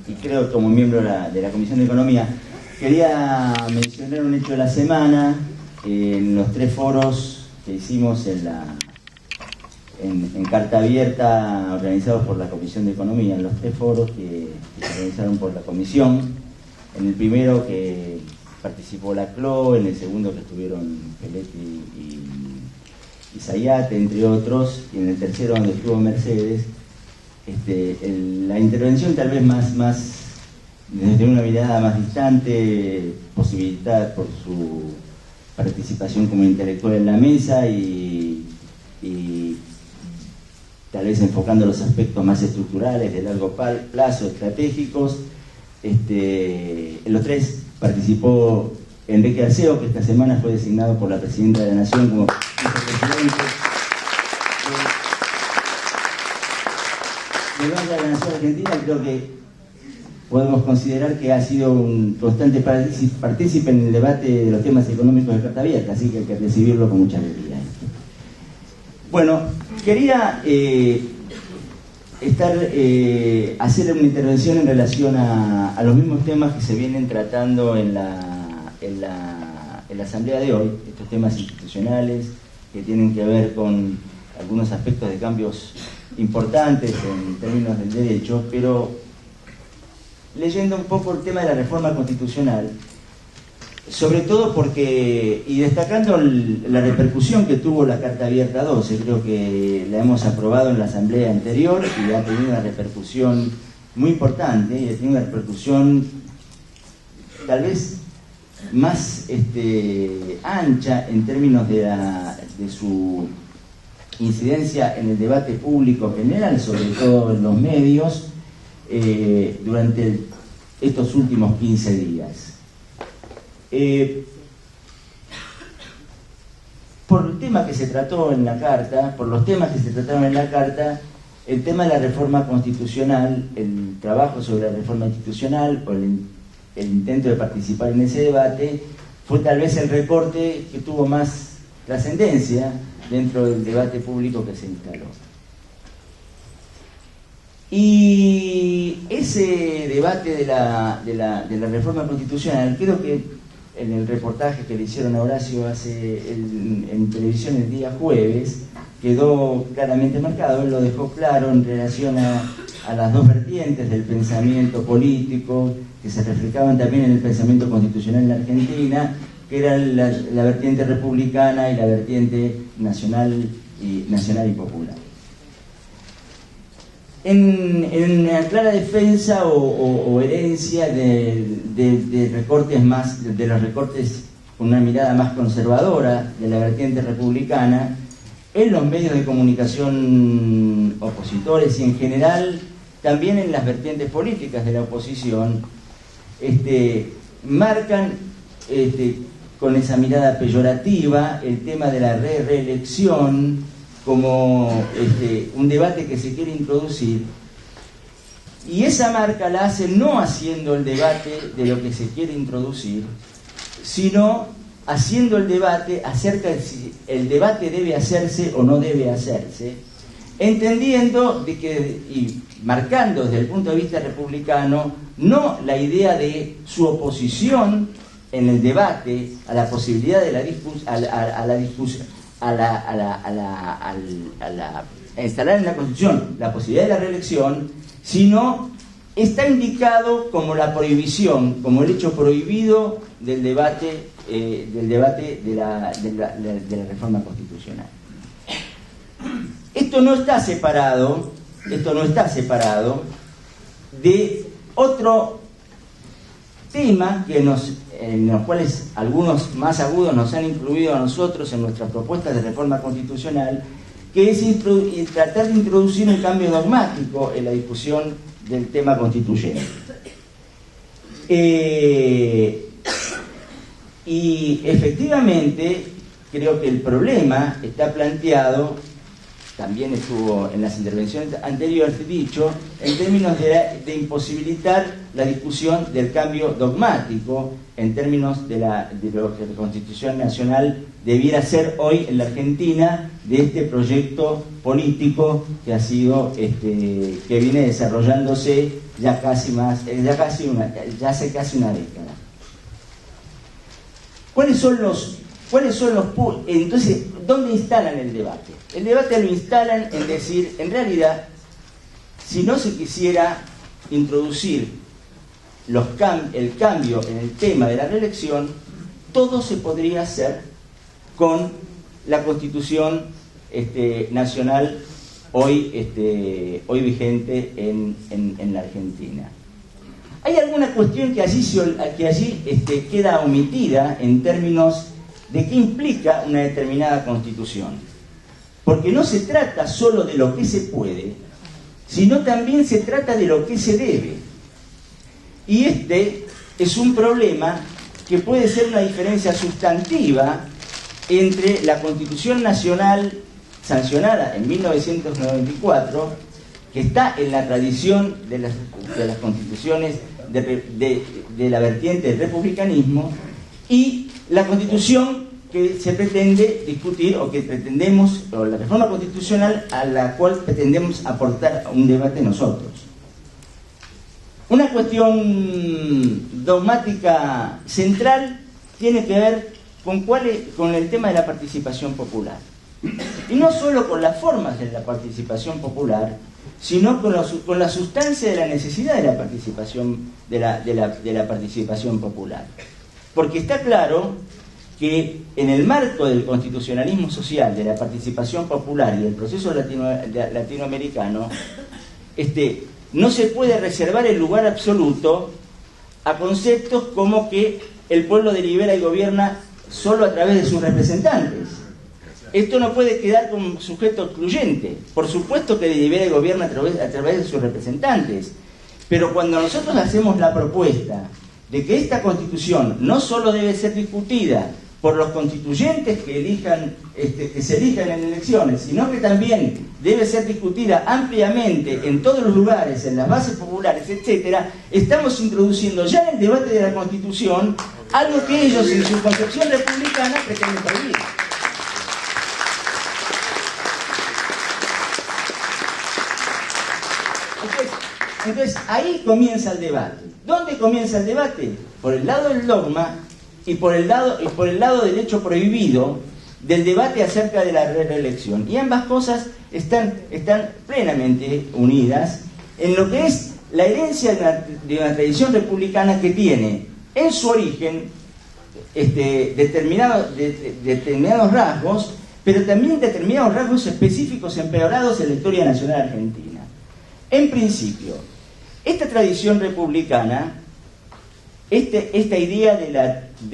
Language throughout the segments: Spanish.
Y creo como miembro de la Comisión de Economía, quería mencionar un hecho de la semana en los 3 foros que hicimos en Carta Abierta, organizados por la Comisión de Economía, en los 3 foros que se organizaron por la Comisión. En el primero que participó la CLO, en el segundo que estuvieron Peletti y Zayat, entre otros, y en el tercero donde estuvo Mercedes. La intervención tal vez más desde una mirada más distante, posibilitada por su participación como intelectual en la mesa y tal vez enfocando los aspectos más estructurales, de largo plazo, estratégicos. En los 3 participó Enrique Arceo, que esta semana fue designado por la Presidenta de la Nación como vicepresidente del Banco de la Nación Argentina. Creo que podemos considerar que ha sido un constante partícipe en el debate de los temas económicos de Carta Abierta, así que hay que recibirlo con mucha alegría. Bueno, quería hacer una intervención en relación a los mismos temas que se vienen tratando en la asamblea de hoy, estos temas institucionales que tienen que ver con algunos aspectos de cambios importantes en términos del derecho, pero leyendo un poco el tema de la reforma constitucional, sobre todo porque, y destacando la repercusión que tuvo la Carta Abierta 12, creo que la hemos aprobado en la asamblea anterior y ha tenido una repercusión muy importante, y ha tenido una repercusión tal vez más ancha en términos de su incidencia en el debate público general, sobre todo en los medios, durante estos últimos 15 días. Por el tema que se trató en la Carta, por los temas que se trataron en la Carta, el tema de la reforma constitucional, el trabajo sobre la reforma institucional, o el intento de participar en ese debate, fue tal vez el recorte que tuvo más trascendencia dentro del debate público que se instaló. Y ese debate de la reforma constitucional, creo que en el reportaje que le hicieron a Horacio en televisión el día jueves, quedó claramente marcado. Él lo dejó claro en relación a las 2 vertientes del pensamiento político que se reflejaban también en el pensamiento constitucional en la Argentina, que eran la vertiente republicana y la vertiente nacional y popular. En una clara defensa o herencia de recortes de los recortes con una mirada más conservadora de la vertiente republicana, en los medios de comunicación opositores y en general también en las vertientes políticas de la oposición, marcan con esa mirada peyorativa el tema de la reelección como un debate que se quiere introducir, y esa marca la hace no haciendo el debate de lo que se quiere introducir, sino haciendo el debate acerca de si el debate debe hacerse o no debe hacerse, entendiendo y marcando desde el punto de vista republicano no la idea de su oposición en el debate a la posibilidad de la discusión, a instalar en la Constitución la posibilidad de la reelección, sino está indicado como la prohibición, como el hecho prohibido del debate de la reforma constitucional. Esto no está separado de otro tema en los cuales algunos más agudos nos han incluido a nosotros en nuestras propuestas de reforma constitucional, que es tratar de introducir un cambio dogmático en la discusión del tema constituyente. Y efectivamente creo que el problema está planteado, también estuvo en las intervenciones anteriores dicho, en términos de imposibilitar la discusión del cambio dogmático en términos de lo que la Constitución Nacional debiera ser hoy en la Argentina de este proyecto político que ha sido, que viene desarrollándose ya hace casi una década. ¿Cuáles son los entonces, ¿dónde instalan el debate? El debate lo instalan en decir, en realidad, si no se quisiera introducir el cambio en el tema de la reelección, todo se podría hacer con la Constitución nacional hoy vigente en la Argentina. Hay alguna cuestión que allí queda omitida en términos de qué implica una determinada Constitución. Porque no se trata solo de lo que se puede, sino también se trata de lo que se debe. Y este es un problema que puede ser una diferencia sustantiva entre la Constitución Nacional sancionada en 1994, que está en la tradición de las constituciones de la vertiente del republicanismo, y la Constitución que se pretende discutir o la reforma constitucional a la cual pretendemos aportar un debate nosotros. Una cuestión dogmática central tiene que ver con el tema de la participación popular. Y no solo con las formas de la participación popular, sino con la sustancia de la necesidad de la participación, de la participación popular. Porque está claro que en el marco del constitucionalismo social, de la participación popular y del proceso latinoamericano, no se puede reservar el lugar absoluto a conceptos como que el pueblo delibera y gobierna solo a través de sus representantes. Esto no puede quedar como sujeto excluyente. Por supuesto que delibera y gobierna a través de sus representantes. Pero cuando nosotros hacemos la propuesta de que esta Constitución no solo debe ser discutida por los constituyentes que se elijan en elecciones, sino que también debe ser discutida ampliamente en todos los lugares, en las bases populares, etcétera, estamos introduciendo ya en el debate de la Constitución algo que ellos en su concepción republicana pretenden prohibir. Entonces, ahí comienza el debate. ¿Dónde comienza el debate? Por el lado del dogma y por el lado del hecho prohibido del debate acerca de la reelección. Y ambas cosas están plenamente unidas en lo que es la herencia de una tradición republicana que tiene en su origen determinados rasgos, pero también determinados rasgos específicos empeorados en la historia nacional argentina. En principio, esta tradición republicana, esta idea de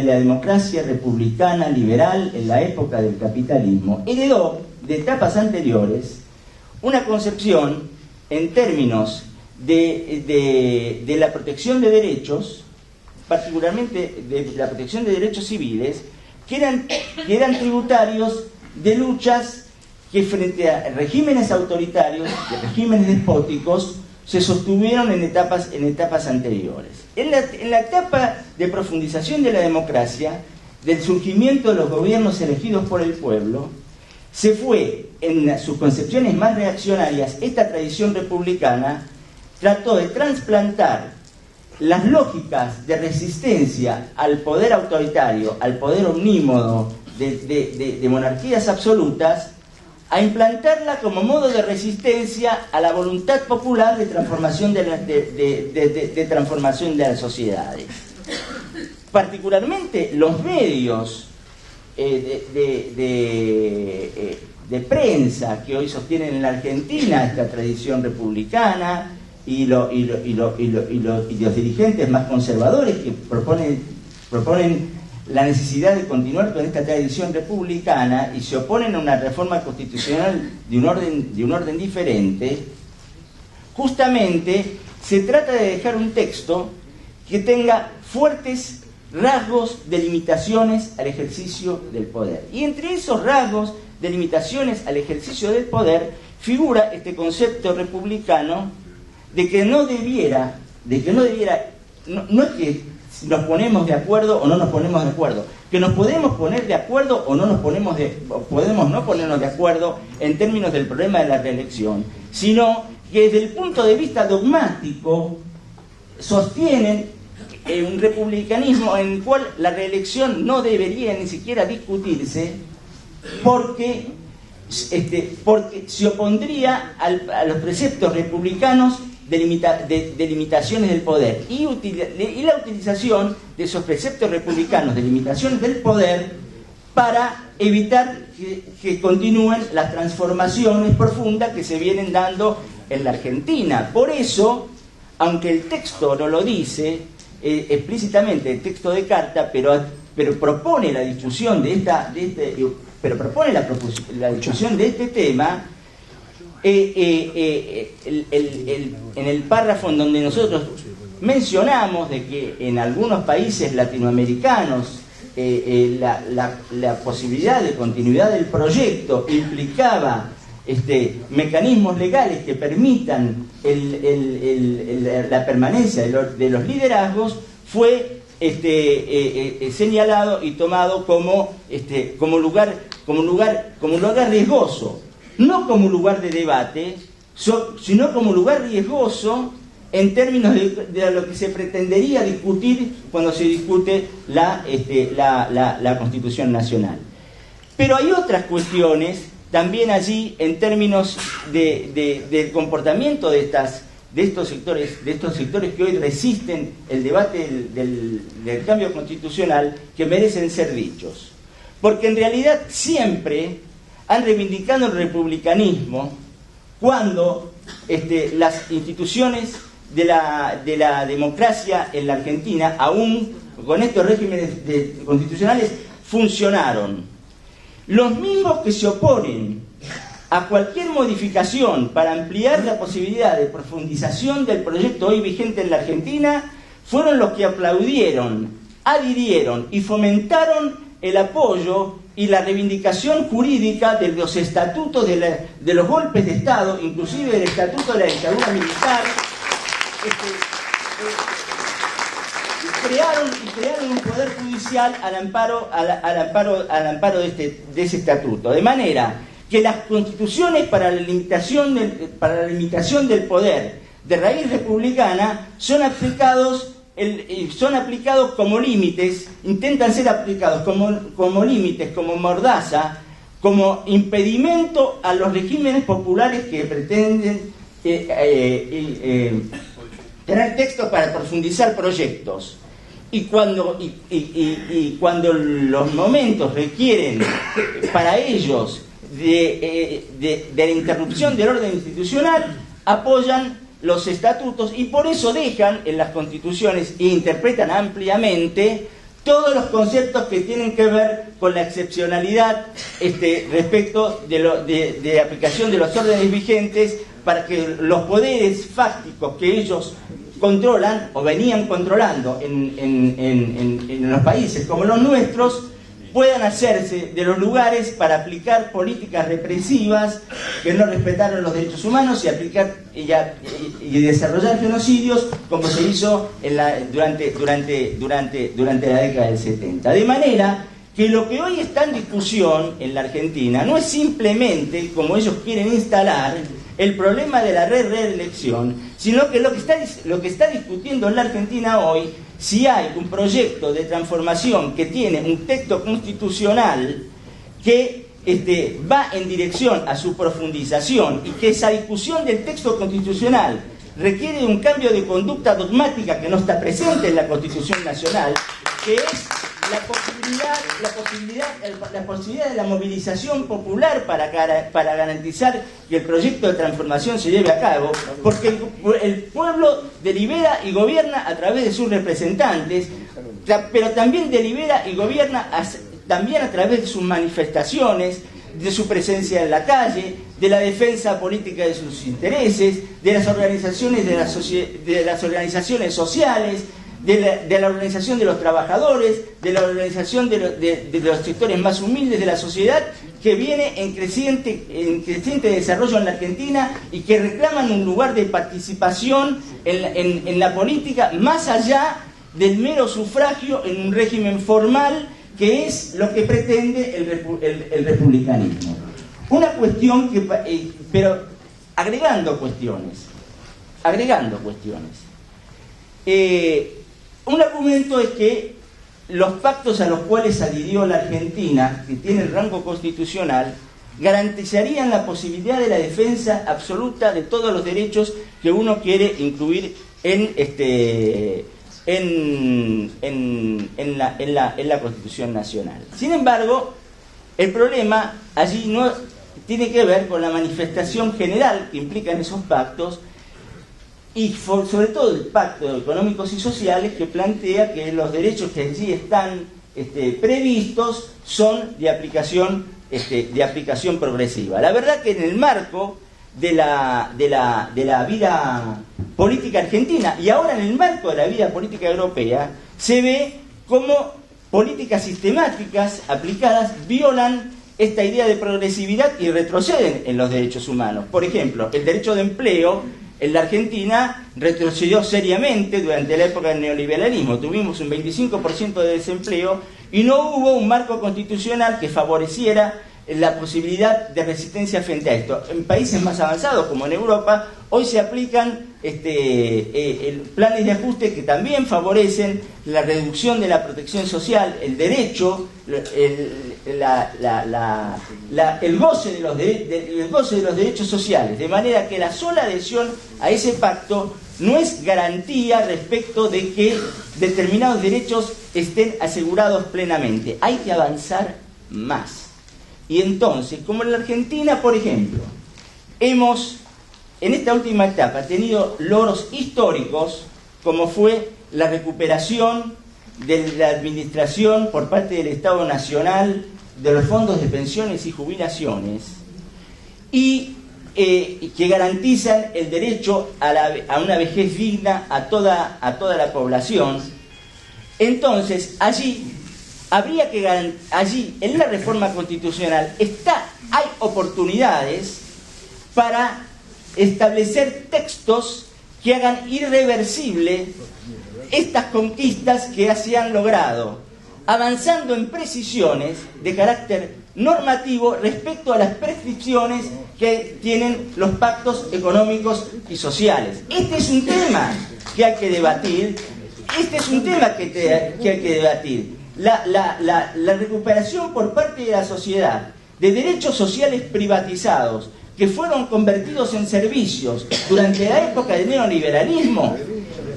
la democracia republicana liberal en la época del capitalismo, heredó de etapas anteriores una concepción en términos de la protección de derechos, particularmente de la protección de derechos civiles, que eran tributarios de luchas que frente a regímenes autoritarios, de regímenes despóticos, se sostuvieron en etapas anteriores. En la etapa de profundización de la democracia, del surgimiento de los gobiernos elegidos por el pueblo, se fue, en sus concepciones más reaccionarias, esta tradición republicana trató de trasplantar las lógicas de resistencia al poder autoritario, al poder omnímodo de monarquías absolutas, a implantarla como modo de resistencia a la voluntad popular de transformación de las sociedades. Particularmente los medios de prensa que hoy sostienen en la Argentina esta tradición republicana y los dirigentes más conservadores que proponen la necesidad de continuar con esta tradición republicana y se oponen a una reforma constitucional de un orden diferente, justamente se trata de dejar un texto que tenga fuertes rasgos de limitaciones al ejercicio del poder. Y entre esos rasgos de limitaciones al ejercicio del poder figura este concepto republicano de que no es que si nos ponemos de acuerdo o no nos ponemos de acuerdo. Que nos podemos poner de acuerdo o no nos podemos no ponernos de acuerdo en términos del problema de la reelección, sino que desde el punto de vista dogmático sostienen un republicanismo en el cual la reelección no debería ni siquiera discutirse porque se opondría a los preceptos republicanos de limitaciones del poder y la utilización de esos preceptos republicanos de limitaciones del poder para evitar que continúen las transformaciones profundas que se vienen dando en la Argentina. Por eso, aunque el texto no lo dice explícitamente, el texto de Carta, pero propone la discusión la discusión de este tema, en el párrafo en donde nosotros mencionamos de que en algunos países latinoamericanos la posibilidad de continuidad del proyecto implicaba mecanismos legales que permitan la permanencia de los liderazgos, fue señalado y tomado como lugar riesgoso, no como lugar de debate, sino como lugar riesgoso en términos de lo que se pretendería discutir cuando se discute la Constitución Nacional. Pero hay otras cuestiones también allí en términos del comportamiento de estos sectores que hoy resisten el debate del cambio constitucional, que merecen ser dichos. Porque en realidad siempre han reivindicado el republicanismo cuando las instituciones de la democracia en la Argentina, aún con estos regímenes constitucionales, funcionaron. Los mismos que se oponen a cualquier modificación para ampliar la posibilidad de profundización del proyecto hoy vigente en la Argentina fueron los que aplaudieron, adhirieron y fomentaron el apoyo y la reivindicación jurídica de los estatutos de los golpes de Estado, inclusive del estatuto de la dictadura militar. Crearon un poder judicial al amparo de ese estatuto, de manera que las constituciones para la limitación del poder de raíz republicana son aplicados como límites, intentan ser aplicados como límites, como mordaza, como impedimento a los regímenes populares que pretenden tener textos para profundizar proyectos. Y cuando los momentos requieren para ellos de la interrupción del orden institucional, apoyan los estatutos y por eso dejan en las constituciones e interpretan ampliamente todos los conceptos que tienen que ver con la excepcionalidad respecto de aplicación de los órdenes vigentes, para que los poderes fácticos que ellos controlan o venían controlando en los países como los nuestros puedan hacerse de los lugares para aplicar políticas represivas que no respetaron los derechos humanos y desarrollar genocidios como se hizo durante la década del 70. De manera que lo que hoy está en discusión en la Argentina no es simplemente, como ellos quieren instalar, el problema de la reelección, sino que lo que está discutiendo en la Argentina hoy, si hay un proyecto de transformación que tiene un texto constitucional que va en dirección a su profundización y que esa discusión del texto constitucional requiere de un cambio de conducta dogmática que no está presente en la Constitución Nacional, que es la posibilidad de la movilización popular para garantizar que el proyecto de transformación se lleve a cabo, porque el pueblo delibera y gobierna a través de sus representantes, pero también delibera y gobierna también a través de sus manifestaciones, de su presencia en la calle, de la defensa política de sus intereses, de las organizaciones sociales, de la organización de los trabajadores, de la organización de los sectores más humildes de la sociedad, que viene en creciente desarrollo en la Argentina y que reclaman un lugar de participación en la política más allá del mero sufragio en un régimen formal, que es lo que pretende el republicanismo. Una cuestión que, pero agregando cuestiones. Un argumento es que los pactos a los cuales adhirió la Argentina, que tienen rango constitucional, garantizarían la posibilidad de la defensa absoluta de todos los derechos que uno quiere incluir en la Constitución Nacional. Sin embargo, el problema allí no tiene que ver con la manifestación general que implican esos pactos, y sobre todo el pacto económicos y sociales, que plantea que los derechos que allí están previstos son de aplicación progresiva. La verdad que en el marco de la vida política argentina, y ahora en el marco de la vida política europea, se ve cómo políticas sistemáticas aplicadas violan esta idea de progresividad y retroceden en los derechos humanos. Por ejemplo, el derecho de empleo en la Argentina retrocedió seriamente durante la época del neoliberalismo. Tuvimos un 25% de desempleo y no hubo un marco constitucional que favoreciera la posibilidad de resistencia frente a esto. En países más avanzados, como en Europa, hoy se aplican planes de ajuste que también favorecen la reducción de la protección social, el derecho, el goce de los derechos sociales, de manera que la sola adhesión a ese pacto no es garantía respecto de que determinados derechos estén asegurados plenamente. Hay que avanzar más. Y entonces, como en la Argentina, por ejemplo, hemos en esta última etapa tenido logros históricos, como fue la recuperación de la administración por parte del Estado Nacional de los fondos de pensiones y jubilaciones, y que garantizan el derecho a una vejez digna a toda la población. Entonces, allí en la reforma constitucional hay oportunidades para establecer textos que hagan irreversible estas conquistas que se han logrado, avanzando en precisiones de carácter normativo respecto a las prescripciones que tienen los pactos económicos y sociales. Este es un tema que hay que debatir. La recuperación por parte de la sociedad de derechos sociales privatizados que fueron convertidos en servicios durante la época del neoliberalismo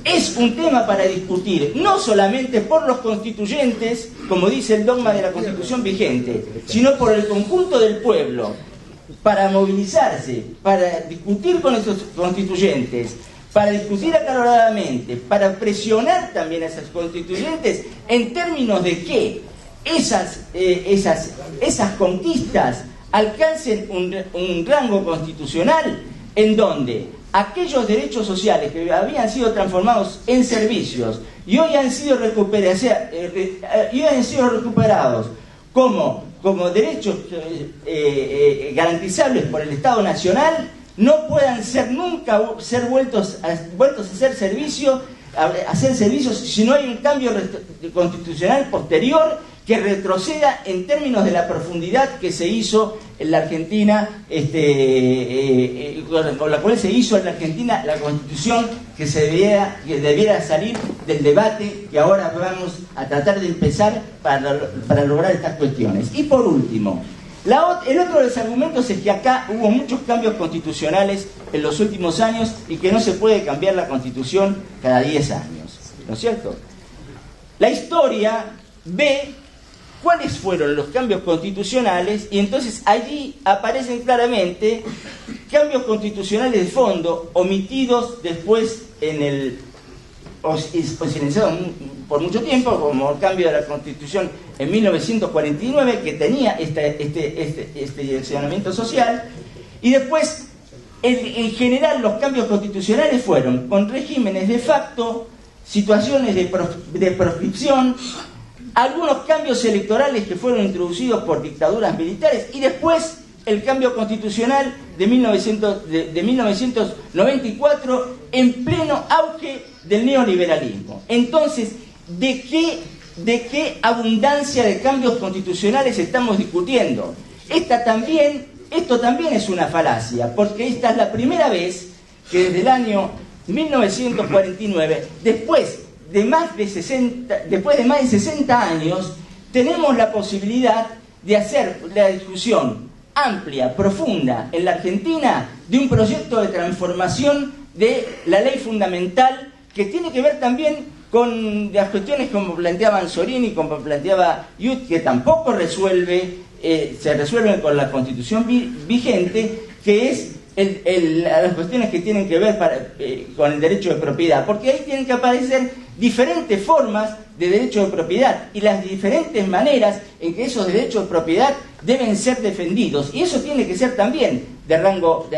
es un tema para discutir, no solamente por los constituyentes, como dice el dogma de la Constitución vigente, sino por el conjunto del pueblo, para movilizarse, para discutir con esos constituyentes, para discutir acaloradamente, para presionar también a esos constituyentes en términos de que esas conquistas alcancen un rango constitucional en donde aquellos derechos sociales que habían sido transformados en servicios y hoy han sido recuperados como derechos garantizables por el Estado Nacional, no puedan nunca ser vueltos a hacer servicios si no hay un cambio constitucional posterior que retroceda en términos de la profundidad que se hizo en la Argentina, con la cual se hizo en la Argentina la Constitución que debiera salir del debate que ahora vamos a tratar de empezar para lograr estas cuestiones. Y por último, el otro de los argumentos es que acá hubo muchos cambios constitucionales en los últimos años y que no se puede cambiar la Constitución cada 10 años, ¿no es cierto? La historia ve cuáles fueron los cambios constitucionales y entonces allí aparecen claramente cambios constitucionales de fondo omitidos después o silenciados por mucho tiempo, como el cambio de la Constitución en 1949, que tenía este direccionamiento social, y después en general los cambios constitucionales fueron con regímenes de facto, situaciones de proscripción, algunos cambios electorales que fueron introducidos por dictaduras militares y después el cambio constitucional de 1994 en pleno auge del neoliberalismo. Entonces, ¿de qué abundancia de cambios constitucionales estamos discutiendo? Esto también es una falacia, porque esta es la primera vez que desde el año 1949, después de más de 60 años, tenemos la posibilidad de hacer la discusión amplia, profunda en la Argentina de un proyecto de transformación de la ley fundamental que tiene que ver también con las cuestiones como planteaba Anzorini, como planteaba Youth, que tampoco se resuelven con la Constitución vigente, que es las cuestiones que tienen que ver con el derecho de propiedad, porque ahí tienen que aparecer diferentes formas de derecho de propiedad y las diferentes maneras en que esos derechos de propiedad deben ser defendidos, y eso tiene que ser también de rango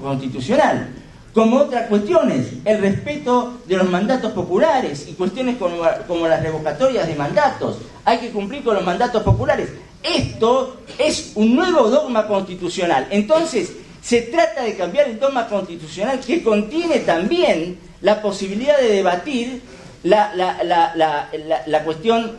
constitucional. Como otras cuestiones, el respeto de los mandatos populares y cuestiones como las revocatorias de mandatos. Hay que cumplir con los mandatos populares. Esto es un nuevo dogma constitucional. Entonces, se trata de cambiar el dogma constitucional que contiene también la posibilidad de debatir la cuestión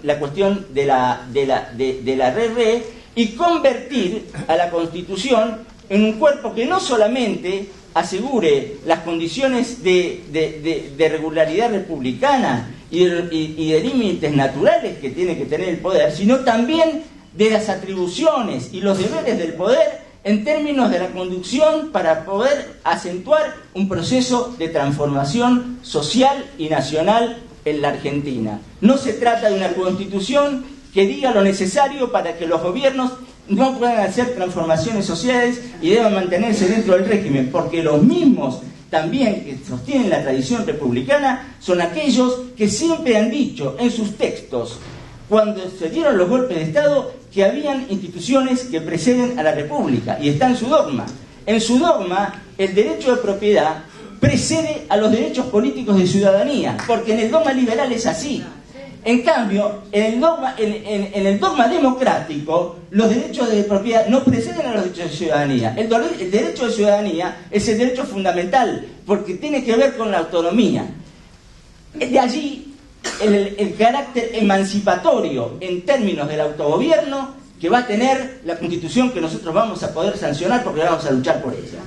de la RR y convertir a la Constitución en un cuerpo que no solamente asegure las condiciones de regularidad republicana y de límites naturales que tiene que tener el poder, sino también de las atribuciones y los deberes del poder en términos de la conducción para poder acentuar un proceso de transformación social y nacional en la Argentina. No se trata de una constitución que diga lo necesario para que los gobiernos no puedan hacer transformaciones sociales y deban mantenerse dentro del régimen, porque los mismos también que sostienen la tradición republicana son aquellos que siempre han dicho en sus textos, cuando se dieron los golpes de Estado, que habían instituciones que preceden a la República, y está en su dogma. En su dogma, el derecho de propiedad precede a los derechos políticos de ciudadanía, porque en el dogma liberal es así. En cambio, en el dogma democrático, los derechos de propiedad no preceden a los derechos de ciudadanía. El derecho de ciudadanía es el derecho fundamental, porque tiene que ver con la autonomía. De allí el carácter emancipatorio en términos del autogobierno que va a tener la Constitución que nosotros vamos a poder sancionar porque vamos a luchar por ella.